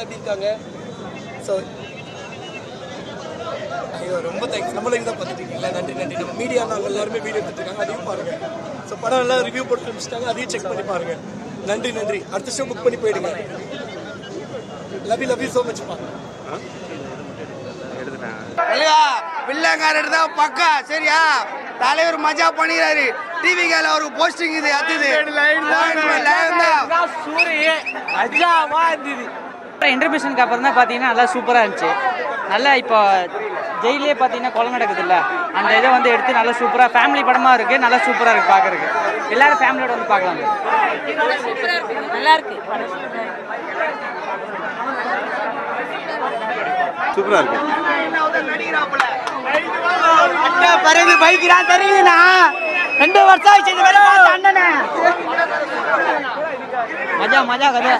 எப்படி இருக்காங்க? ஸோ ஐயோ ரொம்ப தேங்க்ஸ். நம்மளுக்கு தான் பார்த்துட்டீங்களா? நன்றி நன்றி. நம்ம மீடியா நாங்கள் எல்லாருமே வீடியோ எடுத்துருக்காங்க, அதையும் பாருங்க. ஸோ படம் எல்லாம் ரிவ்யூ போட்டு முடிச்சிட்டாங்க, அதையும் செக் பண்ணி பாருங்க. நன்றி நன்றி. அடுத்த ஷோ புக் பண்ணி போயிடுங்க. Love you so much. வில்லங்காரர் தான் பக்கா சரியா. தலைவர் மஜா பண்ணிடுறாரு. டிவி கேல அவருக்கு போஸ்டிங் இது அத்துது. இன்டர்பியூஷனுக்கு அப்புறம் தான் பார்த்தீங்கன்னா நல்லா சூப்பராக இருந்துச்சு. நல்லா இப்போ ஜெயிலே பார்த்தீங்கன்னா கொலை நடக்குது இல்லை, அந்த இதை வந்து எடுத்து நல்லா சூப்பராக ஃபேமிலி படமாக இருக்குது. நல்லா சூப்பராக இருக்குது பார்க்குறதுக்கு. எல்லாரும் ஃபேமிலியோட வந்து பார்க்கலாம். நல்லா இருக்கு, சூப்பரா இருக்கு. பரவி பைக்கிறான் தெரியுதுண்ணா. 2 வருஷம் ஆயிடுச்சு. மஜா மஜா கதை.